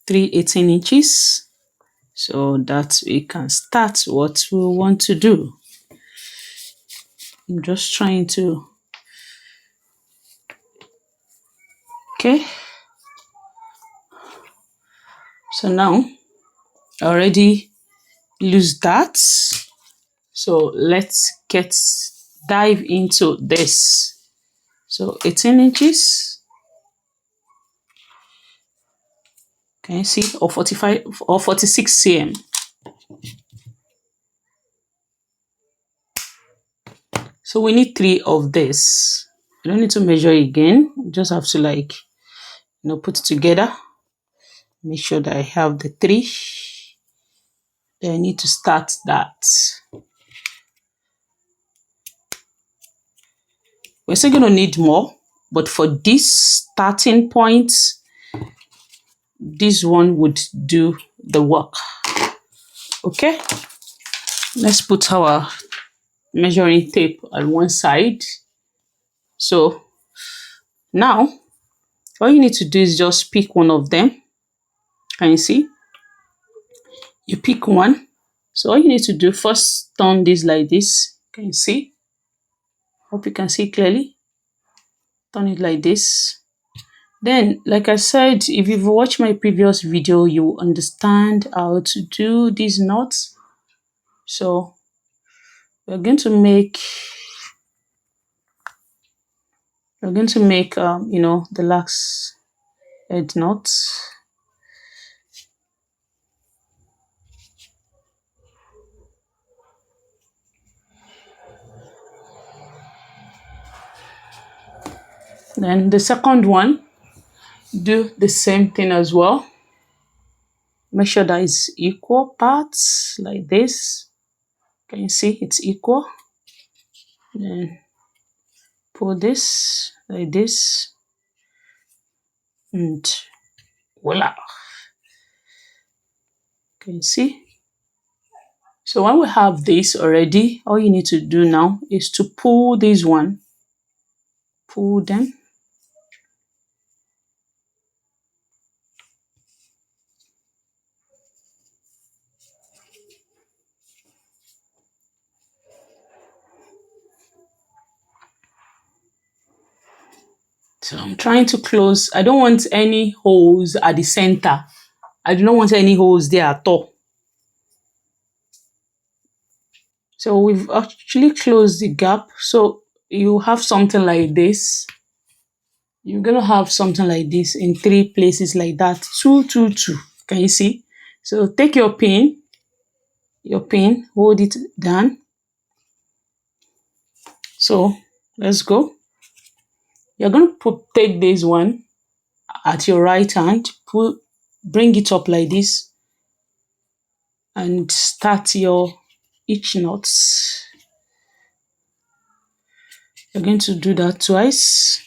3 18 inches so that we can start what we want to do. I'm just trying to, okay. So now I already used that. So let's dive into this. So 18 inches. Can you see? Or 45 or 46 cm. So we need 3 of this. You don't need to measure again. You just have to, like, put it together. Make sure that I have the 3. Then I need to start that. We're still going to need more, but for this starting point, this one would do the work. Okay, let's put our measuring tape on one side. So now all you need to do is just pick one of them. Can you see? You pick one. So all you need to do, first turn this like this. Can you see? Hope you can see clearly. Turn it like this. Then, like I said, if you've watched my previous video, you understand how to do these knots. So we're going to make the lark's head knot. Then the second one, do the same thing as well. Make sure that it's equal parts like this. Can you see it's equal? Then pull this like this, and voila. Can you see? So when we have this already, all you need to do now is to pull this one. Pull them. So I'm trying to close. I don't want any holes at the center. I do not want any holes there at all. So we've actually closed the gap. So you have something like this. You're going to have something like this in 3 places like that. 2, 2, 2. Can you see? So take your pin, hold it down. So let's go. You're going to take this one at your right hand, bring it up like this, and start your hitch knots. You're going to do that twice.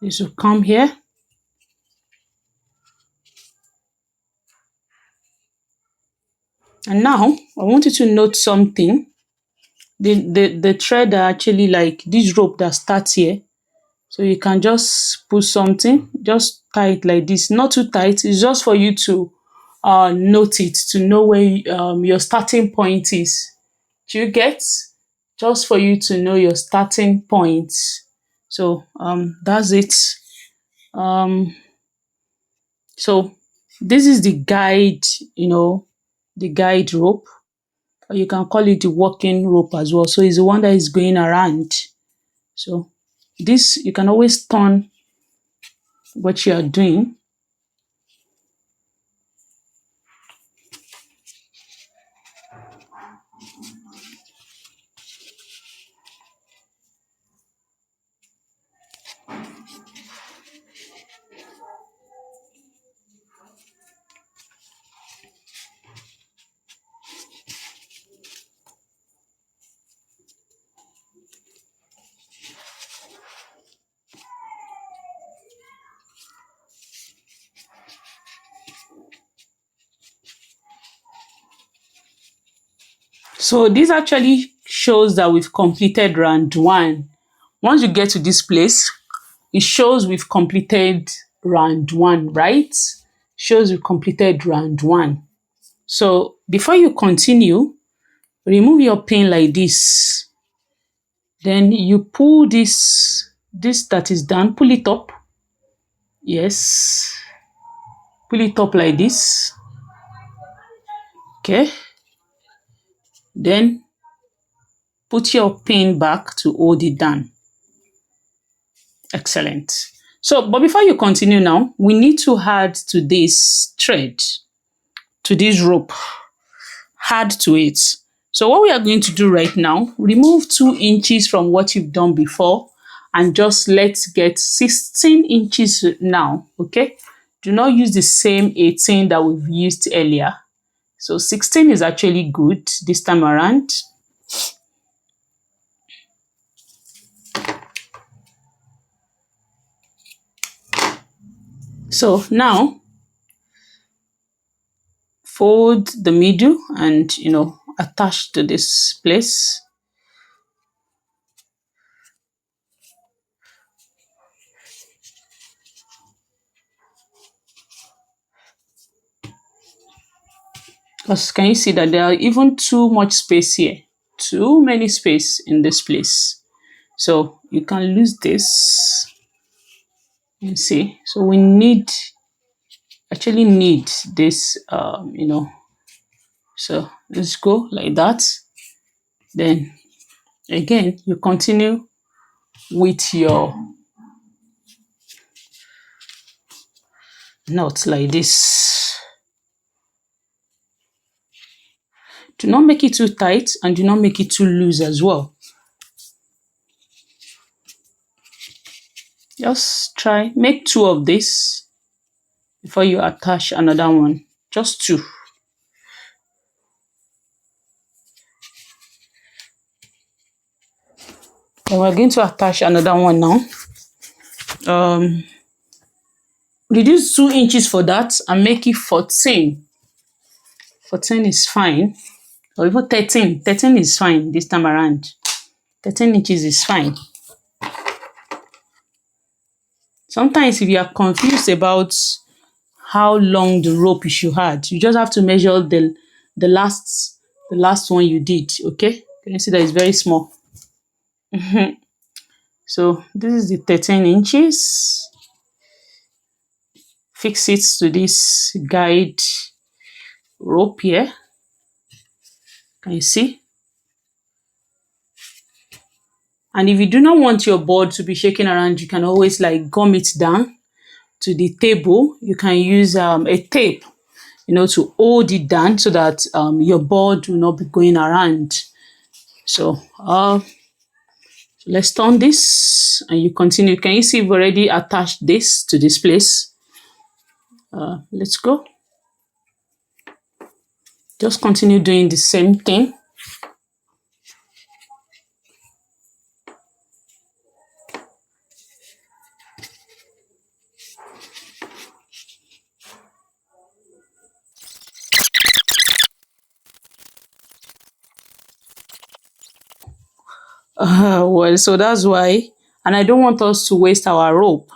This will come here. And now I want you to note something. The thread are actually like this rope that starts here. So you can just put something, just tie it like this. Not too tight. It's just for you to note it, to know where your starting point is. Do you get? Just for you to know your starting point. So that's it. So this is the guide, the guide rope. Or you can call it the walking rope as well. So it's the one that is going around. So this, you can always turn what you are doing. So this actually shows that we've completed round 1. Once you get to this place, it shows we've completed round 1, right? Shows you completed round 1. So before you continue, remove your pin like this. Then you pull this that is done, pull it up. Yes. Pull it up like this. Okay. Then put your pin back to hold it down. Excellent. So, but before you continue now, we need to add to this thread, to this rope, add to it. So what we are going to do right now, remove 2 inches from what you've done before and just let's get 16 inches now, okay? Do not use the same 18 that we've used earlier. So 16 is actually good this time around. So now fold the middle and attach to this place. Because can you see that there are even too much space here? Too many space in this place. So you can lose this. You see, so we actually need this, so let's go like that. Then again, you continue with your knot like this. Do not make it too tight and do not make it too loose as well. Just try, make 2 of this before you attach another one. Just 2. And we're going to attach another one now. Reduce 2 inches for that and make it 14. 14 is fine. Or even 13. 13 is fine this time around. 13 inches is fine. Sometimes if you are confused about how long the rope you should add, you just have to measure the last one you did, okay? Can you see that it's very small? So this is the 13 inches. Fix it to this guide rope here. Can you see? And if you do not want your board to be shaking around, you can always like gum it down to the table. You can use a tape, to hold it down so that your board will not be going around. So let's turn this and you continue. Can you see we've already attached this to this place? Let's go. Just continue doing the same thing. Well, so that's why, and I don't want us to waste our rope.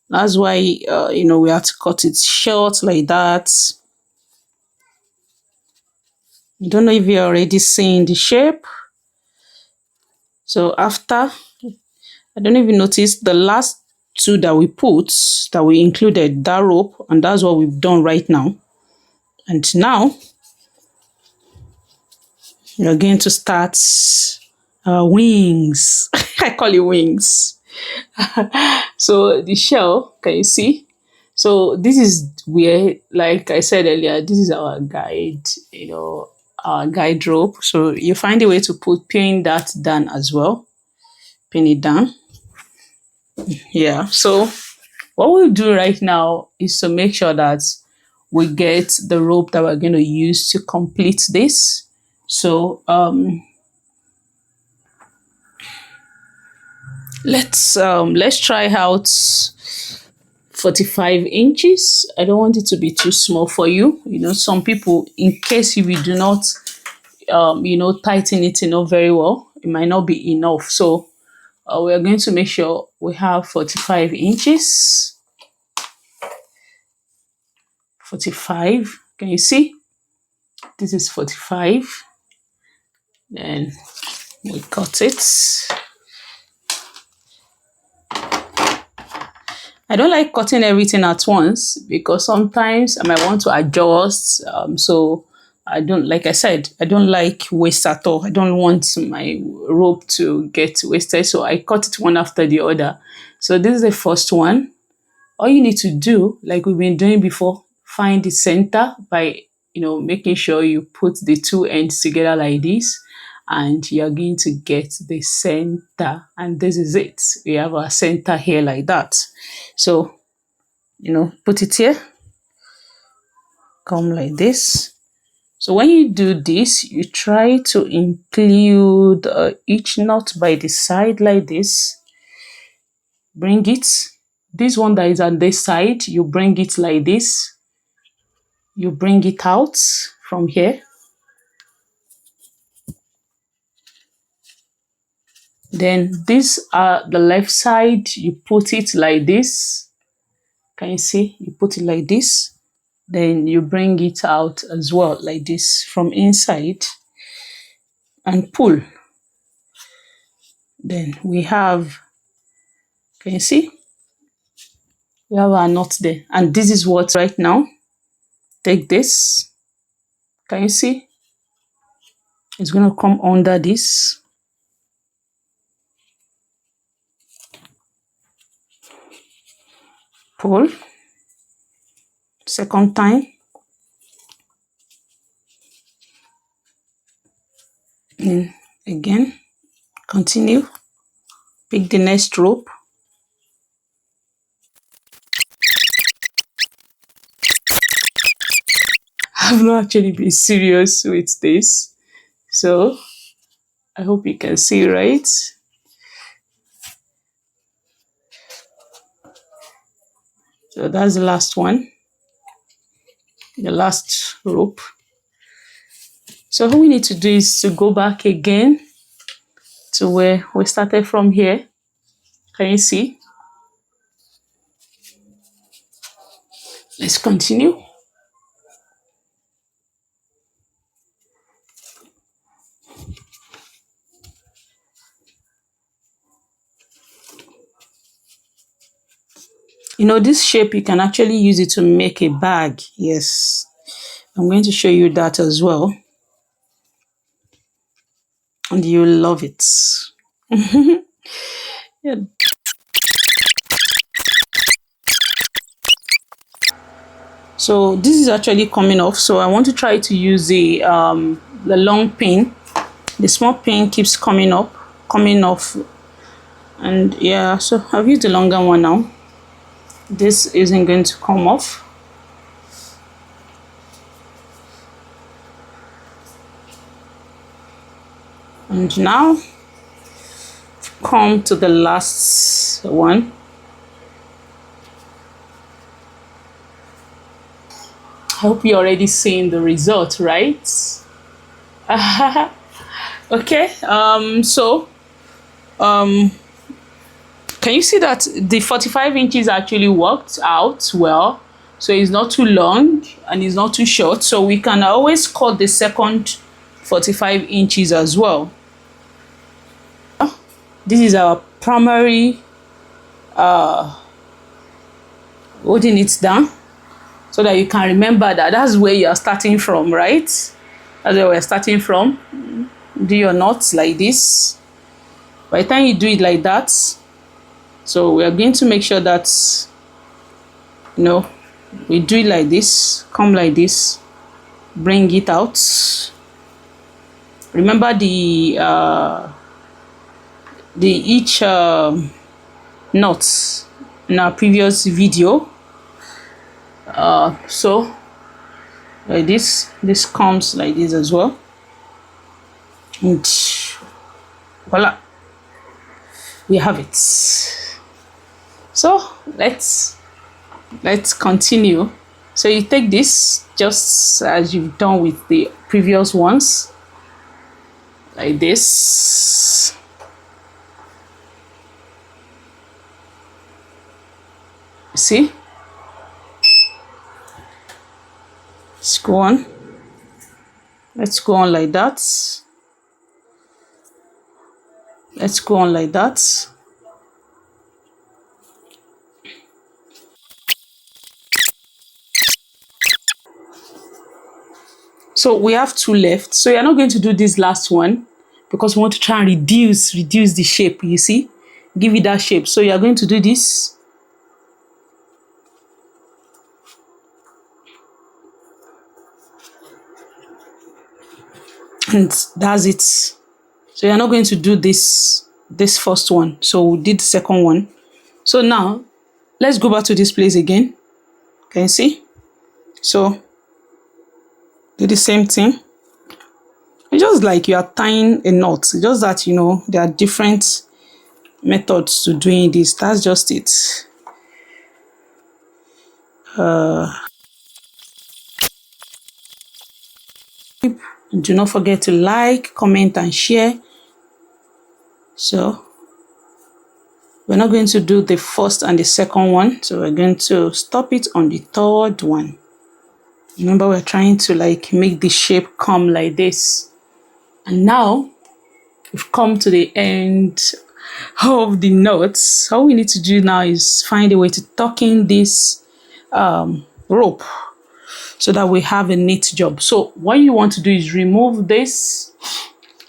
That's why, we have to cut it short like that. I don't know if you're already seeing the shape. So after, I don't even notice the last 2 that we included that rope, and that's what we've done right now. And now we're going to start wings. I call it wings. So the shell, can you see? So this is where, like I said earlier, this is our guide, our guide rope. So you find a way to pin that down as well. Pin it down. Yeah. So what we'll do right now is to make sure that we get the rope that we're going to use to complete this. So let's try out 45 inches. I don't want it to be too small for you. Some people, in case if you do not tighten it very well, it might not be enough. So we're going to make sure we have 45 inches. 45. Can you see? This is 45. Then we cut it. I don't like cutting everything at once because sometimes I might want to adjust. So I don't, like I said, I don't like waste at all. I don't want my rope to get wasted. So I cut it one after the other. So this is the first one. All you need to do, like we've been doing before, find the center by, making sure you put the two ends together like this. And you're going to get the center, and this is it. We have our center here like that. So, put it here, come like this. So when you do this, you try to include each knot by the side like this. Bring it. This one that is on this side, you bring it like this. You bring it out from here. Then this the left side, you put it like this. Can you see? You put it like this. Then you bring it out as well like this from inside and pull. Then we have, can you see? We have our knot there. And this is what right now. Take this. Can you see? It's going to come under this. Pull. Second time. And again. Continue. Pick the next rope. I've not actually been serious with this. So I hope you can see, right? So that's the last one. The last rope. So all we need to do is to go back again to where we started from here. Can you see? Let's continue. This shape, you can actually use it to make a bag. Yes. I'm going to show you that as well. And you'll love it. Yeah. So this is actually coming off. So I want to try to use the long pin. The small pin keeps coming off. And yeah, so I've used the longer one now. This isn't going to come off. And now come to the last one. I hope you're already seeing the result, right? Okay, can you see that the 45 inches actually worked out well? So it's not too long and it's not too short. So we can always cut the second 45 inches as well. This is our primary holding it down so that you can remember that that's where you are starting from, right? That's where we're starting from. Do your knots like this. By the time you do it like that, so we are going to make sure that, we do it like this, come like this, bring it out. Remember the each knots in our previous video. So like this comes like this as well, and voila, we have it. So let's continue. So you take this just as you've done with the previous ones, like this. See? Let's go on. Let's go on like that. Let's go on like that. So we have 2 left. So you're not going to do this last one because we want to try and reduce the shape, you see? Give it that shape. So you're going to do this. And that's it. So you're not going to do this first one. So we did the second one. So now let's go back to this place again. Can you see? So do the same thing. It's just like you are tying a knot. It's just that, you know, there are different methods to doing this. That's just it. Do not forget to like, comment, and share. So we're not going to do the first and the second one. So we're going to stop it on the third one. Remember, we're trying to like make the shape come like this. And now we've come to the end of the knots. All we need to do now is find a way to tuck in this rope so that we have a neat job. So what you want to do is remove this,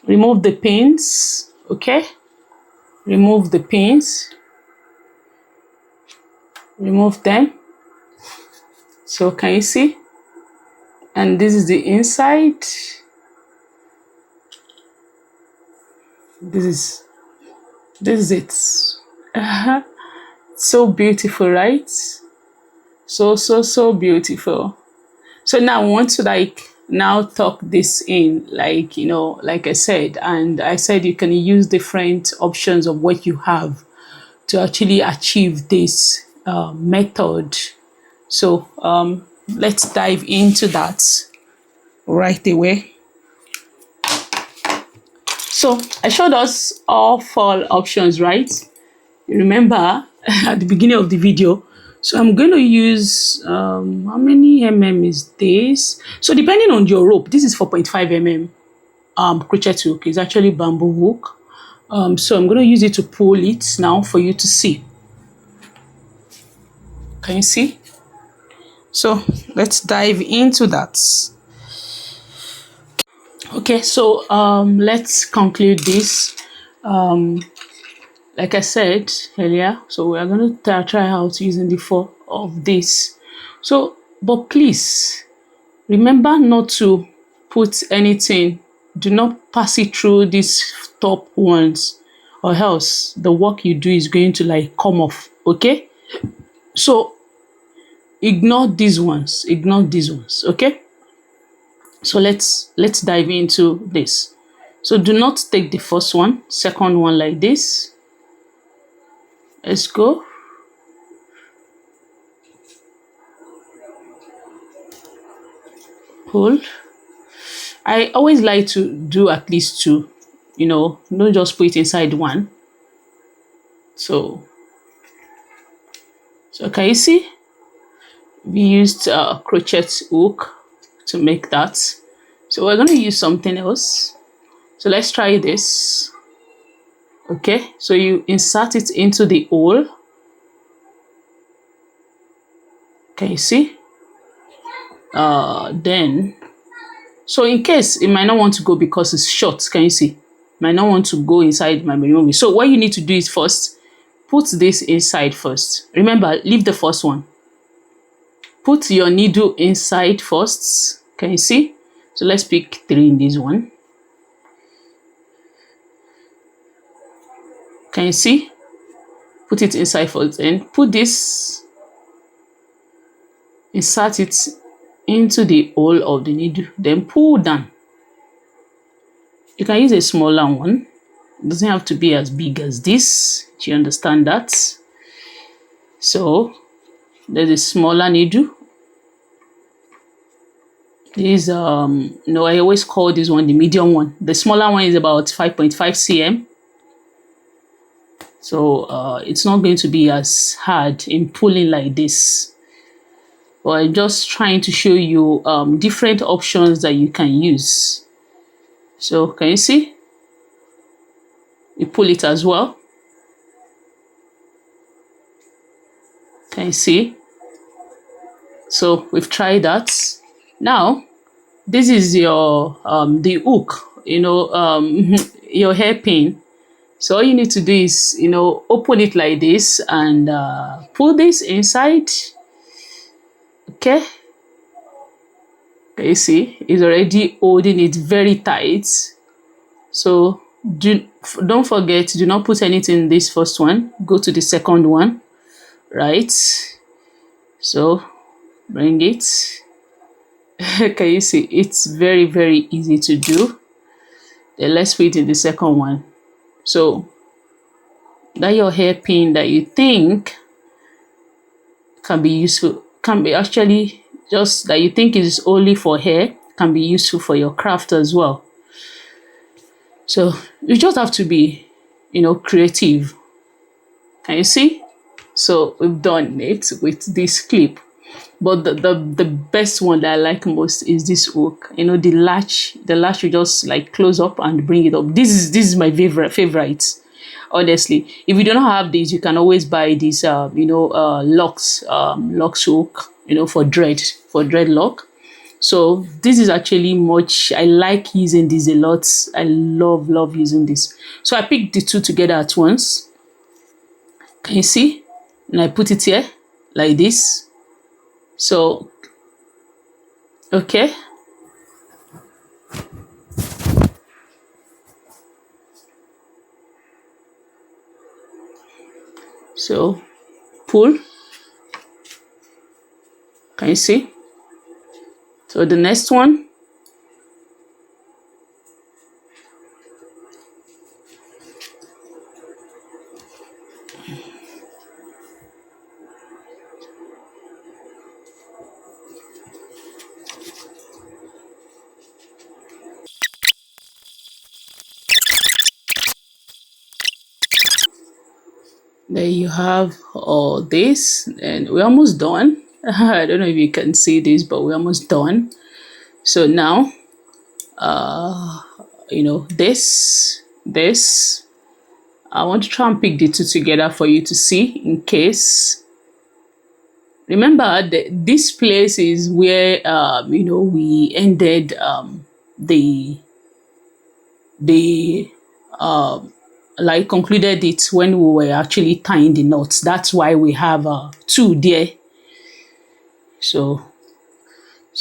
remove the pins, okay? Remove the pins, remove them. So can you see? And this is the inside. This is it. So beautiful, right? So beautiful. So now we want to like now tuck this in, like, you know, like I said, and I said you can use different options of what you have to actually achieve this method. So let's dive into that right away. So I showed us all 4 options, right? You remember at the beginning of the video. So I'm going to use, how many mm is this? So depending on your rope, this is 4.5 mm crochet hook. It's actually bamboo hook. So I'm going to use it to pull it now for you to see. Can you see? So let's dive into that. Okay, so let's conclude this. Like I said earlier, so we are going to try out using the 4 of this. So, but please remember not to put anything. Do not pass it through these top ones, or else the work you do is going to like come off. Okay, so ignore these ones. Ignore these ones. Okay. So let's dive into this. So do not take the first one, second one like this. Let's go. Pull. I always like to do at least 2, you know, don't just put it inside one. So can you see? We used a crochet hook to make that. So we're going to use something else. So let's try this. Okay, so you insert it into the hole. Can you see? Then, so in case it might not want to go because it's short, can you see? Might not want to go inside my movie. So what you need to do is first, put this inside first. Remember, leave the first one. Put your needle inside first. Can you see? So let's pick 3 in this one. Can you see? Put it inside first and put this, insert it into the hole of the needle, then pull down. You can use a smaller one. It doesn't have to be as big as this. Do you understand that? So there's a smaller needle. This no, I always call this one the medium one. The smaller one is about 5.5 cm. So it's not going to be as hard in pulling like this. but I'm just trying to show you different options that you can use. So can you see? You pull it as well. Can you see? So we've tried that. Now this is your the hook, your hairpin. So all you need to do is, open it like this and pull this inside. Okay. Can you see? It's already holding it very tight. So don't forget, do not put anything in this first one. Go to the second one, right? So bring it. Can you see? It's very, very easy to do. Then let's put it in the second one. So that your hairpin that you think can be useful, can be actually just that you think is only for hair, can be useful for your craft as well. So you just have to be, creative. Can you see? So we've done it with this clip. But the best one that I like most is this hook. The latch you just like close up and bring it up. This is my favorite. Honestly, if you don't have this, you can always buy this locks hook, for dreadlock. So this is actually I like using this a lot. I love using this. So I picked the two together at once. Can you see? And I put it here like this. So okay. So pull. Can you see? So the next one. There you have all this, and we're almost done. I don't know if you can see this, but we're almost done. So now this I want to try and pick the two together for you to see, in case. Remember that this place is where we ended the like concluded it when we were actually tying the knots. That's why we have two there. So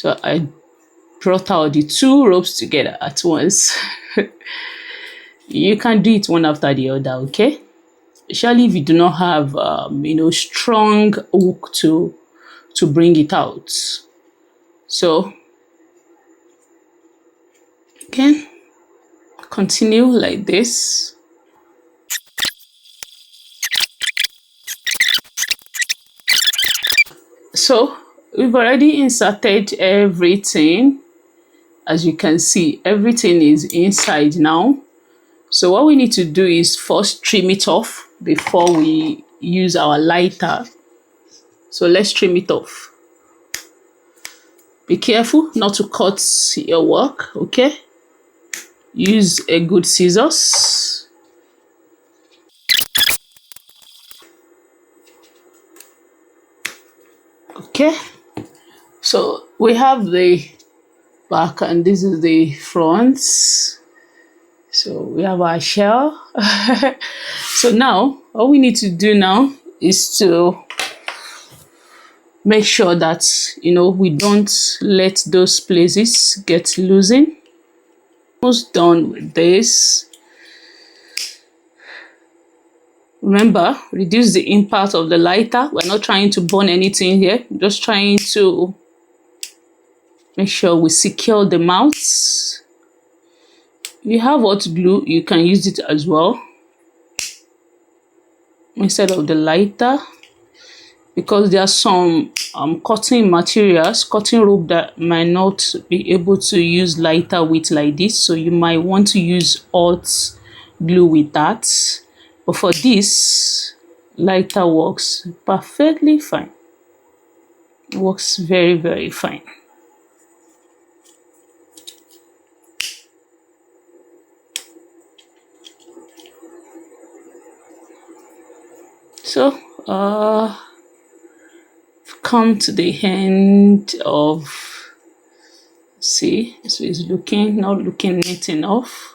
I brought out the two ropes together at once. You can do it one after the other, okay? Especially if you do not have strong hook to bring it out. So okay, continue like this. So we've already inserted everything. As you can see, everything is inside now. So what we need to do is first trim it off before we use our lighter. So let's trim it off. Be careful not to cut your work, okay? Use a good scissors. Okay, so we have the back and this is the front. So we have our shell. So now all we need to do now is to make sure that we don't let those places get loosened. Almost done with this. Remember, reduce the impact of the lighter. We're not trying to burn anything here, just trying to make sure we secure the mouths. If you have hot glue, you can use it as well instead of the lighter, because there are some cutting materials, cutting rope that might not be able to use lighter with like this, so you might want to use hot glue with that. But for this, lighter works perfectly fine. It works very, very fine. So come to the end of, see, so it's not looking neat enough.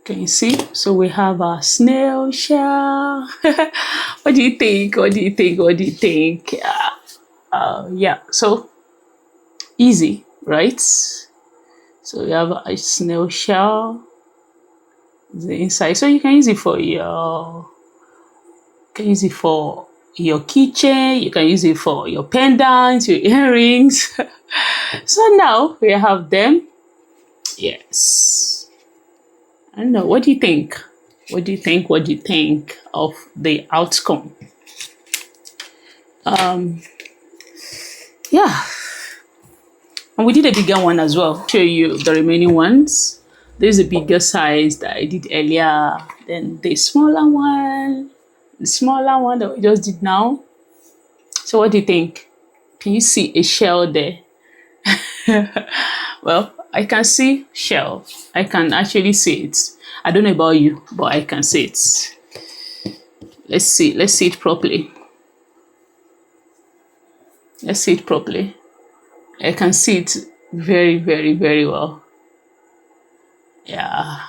Can you see? So we have our snail shell. What do you think? What do you think? What do you think? Yeah, so easy, right? So we have a snail shell, the inside. So you can use it for your keychain, you can use it for your pendants, your earrings. So now we have them. Yes. I don't know. What do you think? What do you think? What do you think of the outcome? Yeah. And we did a bigger one as well. Show you the remaining ones. There's a bigger size that I did earlier. Then the smaller one that we just did now. So what do you think? Can you see a shell there? Well, I can see shell. I can actually see it. I don't know about you, but I can see it. Let's see it properly. Let's see it properly. I can see it very, very, very well. Yeah.